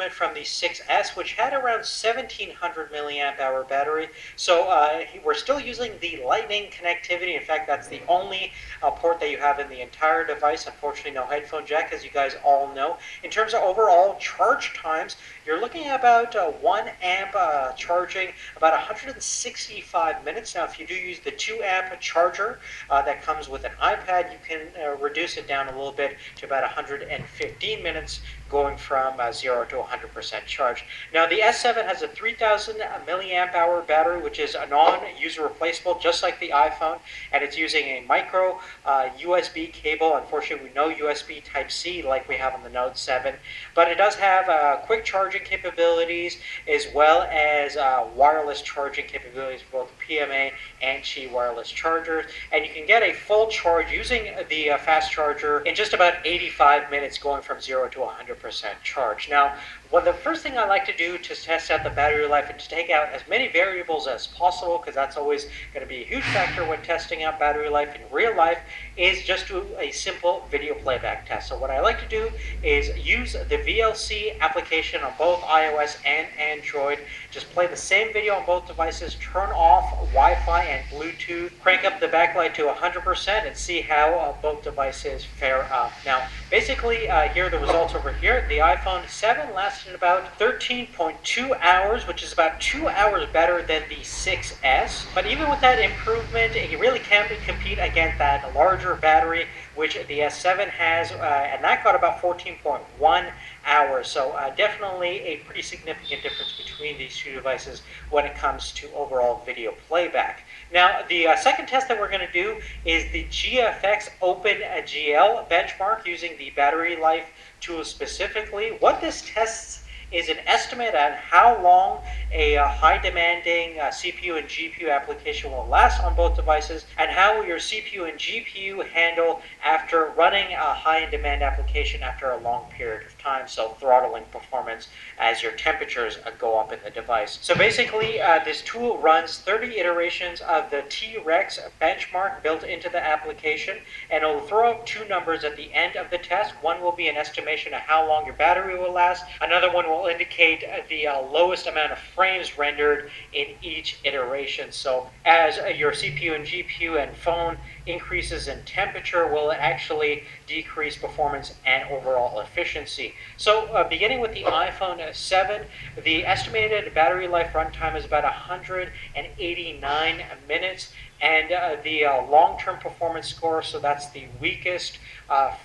improvement from the 6S, which had around 1700 milliamp hour battery. So we're still using the Lightning connectivity. In fact, that's the only port that you have in the entire device. Unfortunately, no headphone jack, as you guys all know. In terms of overall charge times, you're looking at about 1 amp charging, about 165 minutes. Now, if you do use the 2 amp charger that comes with an iPad, you can reduce it down a little bit to about 115 minutes, going from 0 to 100% charge. Now, the S7 has a 3000 milliamp hour battery, which is a non-user replaceable, just like the iPhone, and it's using a micro USB cable. Unfortunately, no USB Type-C like we have on the Note 7, but it does have quick charging capabilities as well as wireless charging capabilities for both PMA and Qi wireless chargers, and you can get a full charge using the fast charger in just about 85 minutes, going from 0 to 100% charge. Now, the first thing I like to do to test out the battery life and to take out as many variables as possible, because that's always going to be a huge factor when testing out battery life in real life, is just do a simple video playback test. So what I like to do is use the VLC application on both iOS and Android. Just play the same video on both devices, turn off Wi-Fi and Bluetooth, crank up the backlight to 100%, and see how both devices fare up. Now, basically, here are the results over here. The iPhone 7 lasted about 13.2 hours, which is about 2 hours better than the 6S. But even with that improvement, it really can't compete against that larger battery, which the S7 has, and that got about 14.1 hours. So definitely a pretty significant difference between these two devices when it comes to overall video playback. Now, the second test that we're going to do is the GFX OpenGL benchmark using the battery life tool specifically. What this tests is an estimate on how long a high-demanding CPU and GPU application will last on both devices, and how your CPU and GPU handle after running a high-in-demand application after a long period of time, so throttling performance as your temperatures go up in the device. So basically, this tool runs 30 iterations of the T-Rex benchmark built into the application, and it'll throw up two numbers at the end of the test. One will be an estimation of how long your battery will last. Another one will indicate the lowest amount of frames rendered in each iteration. So as your CPU and GPU and phone increases in temperature, will it actually decrease performance and overall efficiency. So beginning with the iPhone 7, the estimated battery life runtime is about 189 minutes, and the long-term performance score, so that's the weakest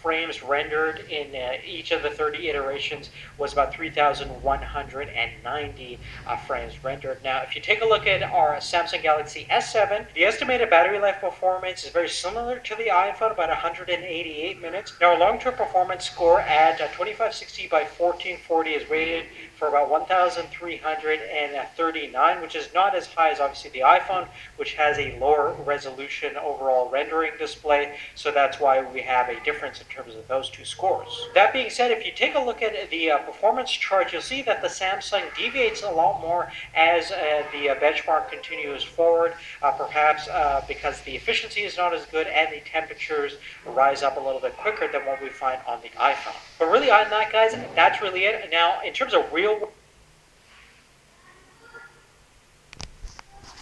frames rendered in each of the 30 iterations, was about 3,190 frames rendered. Now, if you take a look at our Samsung Galaxy S7, the estimated battery life performance is very similar to the iPhone, about 188 minutes. Now, our long-term performance score at 2560 by 1440 is rated for about 1,339, which is not as high as obviously the iPhone, which has a lower resolution overall rendering display. So that's why we have a difference in terms of those two scores. That being said, if you take a look at the performance chart, you'll see that the Samsung deviates a lot more as the benchmark continues forward, perhaps because the efficiency is not as good and the temperatures rise up a little bit quicker than what we find on the iPhone. But really, on that, guys, that's really it. Now, in terms of real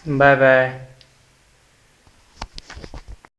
Bye bye.